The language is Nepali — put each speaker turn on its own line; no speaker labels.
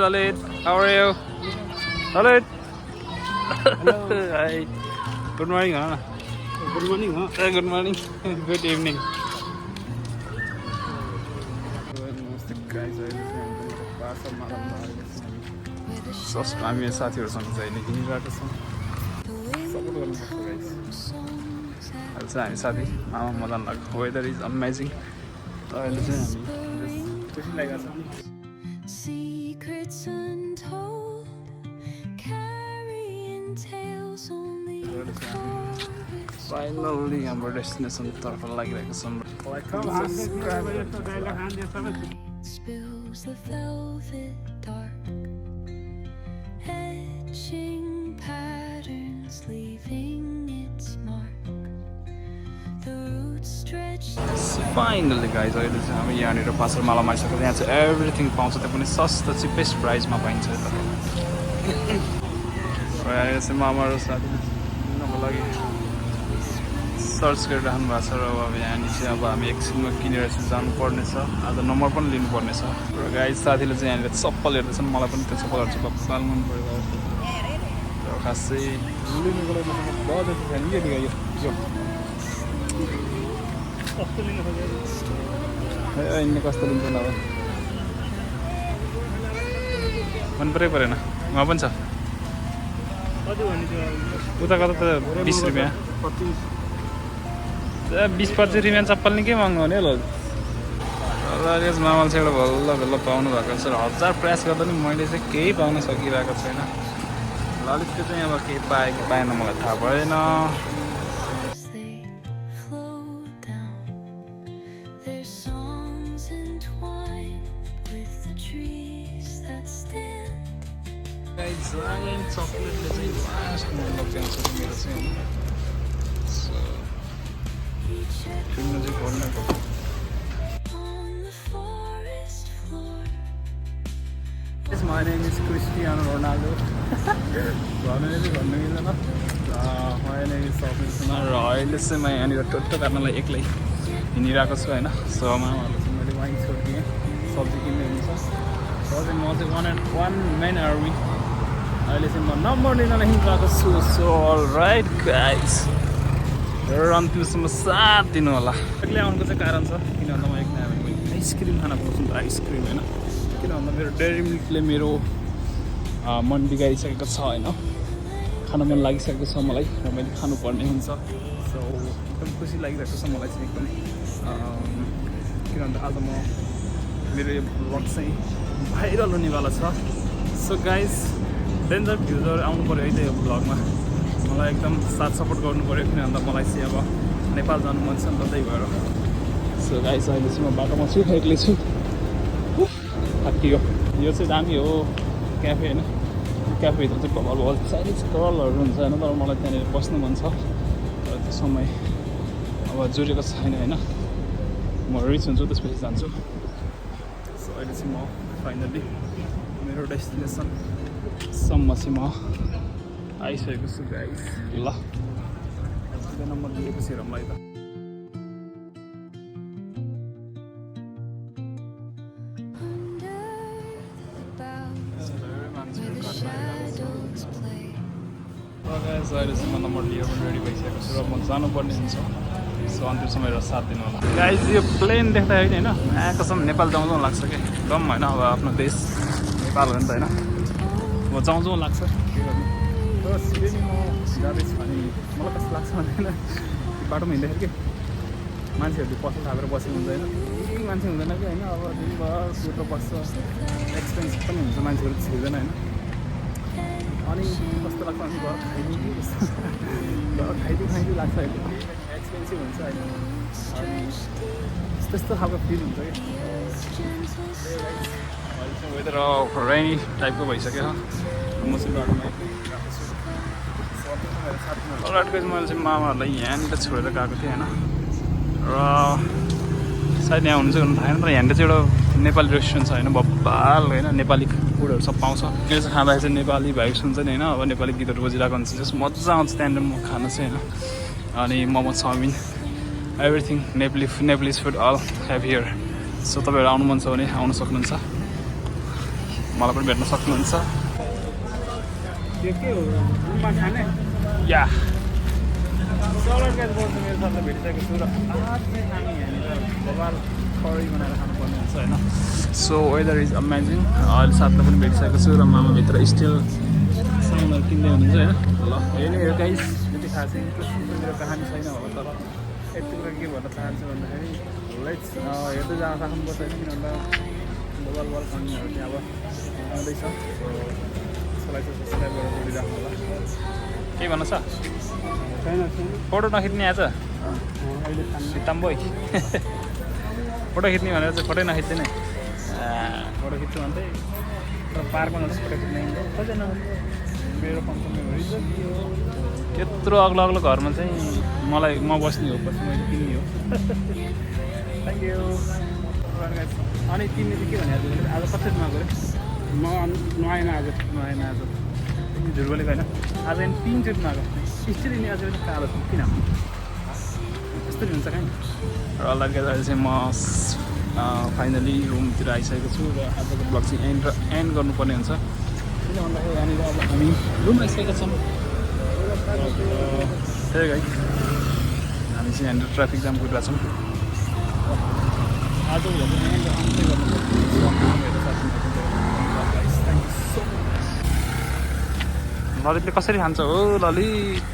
Lalit, how are you? Lalit. Hi. Good morning, huh?
Good morning, huh?
Good morning. Good evening. हामी साथीहरूसँग चाहिँ अहिले हिँडिरहेको छौँ सपोर्ट गर्नुपर्छ गाइस अहिले चाहिँ हामी साथी मामा मदन लाग्छ वेदर इज अमेजिङ र अहिले चाहिँ हामी खुसी लागेको छ
Secrets untold, carrying tales only
finally हाम्रो डेस्टिनेसनतर्फ लागिरहेको छौँ
spills the velvet dark, etching patterns, leaving its mark. The roots stretch.
Finally guys अहिले चाहिँ हामी यहाँनिर पासर मालामा आइसक्यो यहाँ चाहिँ एभ्रिथिङ पाउँछ त्यो पनि सस्तो चिपेस्ट प्राइसमा पाइन्छ अहिले चाहिँ मामाहरू साथी किन्नको लागि सर्च गरिरहनु भएको छ र अब यहाँनिर चाहिँ अब हामी एकछिनमा किनेर चाहिँ जानुपर्ने छ आज नम्बर पनि लिनुपर्ने छ र गाइज साथीले चाहिँ यहाँनिर चप्पल हेर्दैछन् मलाई पनि त्यो चप्पलहरू चाहिँ बक्साल मन पऱ्यो र खासै लिनुको लागि बजेट छैन कि यो यिनले कस्तो लिन्छ अब मन परेन उहाँ पनि छ उता कता त 20 रुपियाँ 20-25 रुपियाँ चप्पल नि के महँगो हुने ल मामाले चाहिँ एउटा भल्ल पाउनु भएको छ र 1000 प्रयास गर्दा पनि मैले चाहिँ केही पाउन सकिरहेको छैन ललितको चाहिँ अब केही पाएँ कि पाएन मलाई थाहा भएन चक्लेटले चाहिँ लास्ट मतलब जान्छ मेरो चाहिँ किन्न चाहिँ भन्नको My name is Cristiano Ronaldo. भन्नु मिल्दैन My name is Sopin Sunar र अहिले चाहिँ म यहाँनिर टोटो गर्नलाई एक्लै हिँडिरहेको छु होइन सो मामाहरूलाई चाहिँ मैले वाइन छोडिदिएँ सब्जी किन्ने हुन्छ र चाहिँ म चाहिँ one man army अहिले चाहिँ म नम्बर लिनलाई हिँडिरहेको छु सो अल राइट गाइज र अन्तिमसम्म साथ दिनु होला एक्लै आउनुको चाहिँ कारण छ किन भन्दा म एक्लै आयो भने मैले आइसक्रिम खान खोज्छु आइसक्रिम होइन किन भन्दा मेरो डेरी मिल्कले मेरो मन बिगारिसकेको छ होइन खान मन लागिसकेको छ मलाई र मैले खानुपर्ने हुन्छ सो एकदम खुसी लागिरहेको छ मलाई चाहिँ एकदम किन भन्दा आज म मेरो यो भ्लग चाहिँ भाइरल हुनेवाला छ सो गाइज डेन्जर भ्युजहरू आउनु पऱ्यो है त यो भ्लगमा मलाई एकदम साथ सपोर्ट गर्नु पऱ्यो किन भन्दा मलाई चाहिँ अब नेपाल जानु मन छ नि त त्यही भएर सो गाइस अहिले चाहिँ म बाटोमा छु एक्लै छु थाकियो यो चाहिँ दामी हो क्याफे होइन क्याफेभित्र चाहिँ भल चाइनिज कलरहरू हुन्छ होइन तर मलाई त्यहाँनिर बस्नु मन छ तर त्यो समय अब जुरेको छैन होइन म रिच हुन्छु त्यसपछि जान्छु सो अहिले चाहिँ म फाइनल्ली मेरो डेस्टिनेसन सम्म चाहिँ म आइसकेको छु गाइस ल नम्बर दिएपछि हेरौँला त अहिले चाहिँ म नम्बर लिएर पनि रेडी भइसकेको छु र म जानुपर्ने हुन्छ सो अन्तिम समय र साथ दिनु होला गाइस यो प्लेन देख्दाखेरि होइन कसम नेपाल जाउँ जाउँ लाग्छ क्या एकदम होइन अब आफ्नो देश नेपाल हो नि त होइन म जाउँ जाउँ लाग्छ के गर्नु तर सिधै म जाँदैछु भने मलाई कस्तो लाग्छ भन्दैन बाटोमा हिँड्दाखेरि के मान्छेहरूले पसल थापेर बसेको हुन्छ होइन केही मान्छे हुँदैन कि होइन अब दिनभर कुद्रो बस्छ एक्सपेन्सिभ पनि हुन्छ मान्छेहरू छिर्दैन होइन अनि कस्तो लाग्छ भने घर खाइदिनु घर खाइदिनु लाग्छ अहिले एक्सपेन्सिभ हुन्छ होइन अनि त्यस्तो खालको फिल हुन्छ कि अहिले चाहिँ वेदर रेनी टाइपको भइसक्यो म चाहिँ बाटोमा अलरेडी मैले चाहिँ मामाहरूलाई यहाँनिर छोडेर गएको थिएँ होइन र सायद यहाँ हुनु चाहिँ हुनु थाहा छैन तर यहाँनिर चाहिँ एउटा नेपाली रेस्टुरेन्ट छ होइन बब्बाल होइन नेपाली फुडहरू सब पाउँछ यो चाहिँ खाँदाखेरि चाहिँ नेपाली भाइब्स हुन्छ नि होइन अब नेपाली गीतहरू बजिरहेको हुन्छ जस्तो मजा आउँछ त्यहाँनिर म खान चाहिँ होइन अनि momo chow mein everything Nepalese food all have here so तपाईँहरू आउनु मन छ भने आउनु सक्नुहुन्छ मलाई पनि भेट्न सक्नुहुन्छ
यो के हो रुममा खाने
या
सलाद गाइस गर्नु मेरो साथलाई भेटिसकेको छु र आज चाहिँ हामी यहाँनिर बबाल करी बनाएर खानुपर्ने हुन्छ
होइन सो वेदर इज अमेजिङ अहिले साथलाई पनि भेटिसकेको छु र मामाभित्र स्टिल साउन्डहरू किन्दै हुनुहुन्छ होइन ल
यही नै हो गाइस त्यति खास इन्ट्रेस्टिङ मेरो कहानी छैन होला तर यति कुरा के भन्न चाहन्छु भन्दाखेरि लेट्स हेर्दै जान सक्नुपर्छ होइन किन भन्दा बबाल बल कन्टेन्टहरू चाहिँ अब आउँदैछ त्यसलाई चाहिँ सब्सक्राइब गरेर जोडिराख्नु होला
के भन्नु छ
छैन
फोटो नखिच्ने आज
अहिले
सितम बोय फोटो खिच्ने भनेर चाहिँ फोटै नखिच्दैन
फोटो खिच्छु भन्दै तर पार्कमा जाँदा फोटो खिच्न हिँड्दै खोजेन मेरो फङ्सनमा भइसक्यो
त्यत्रो अग्लो अग्लो घरमा चाहिँ मलाई म बस्ने हो
पछि मैले किन्ने हो थ्याङ्क यू अनि तिमीले चाहिँ के भने आज कसरी नगऱ्यो म नुहाएन आज नुहाएन आज झुट बोलेको होइन आज अनि 3 चोटि नगएको स्टिल नि आज पनि कालो छ किन यस्तो हुन्छ कहीँ
र अलग अहिले चाहिँ म फाइनली रुमतिर आइसकेको छु र आजको ब्लग चाहिँ एन्ड गर्नुपर्ने हुन्छ किन भन्दाखेरि यहाँनिर अब हामी रुम आइसकेका छौँ त्यही गाई हामी चाहिँ यहाँनिर ट्राफिक जाम गरिरहेको छौँ
आज अन्त्य
ललितले कसरी खान्छ हो ललित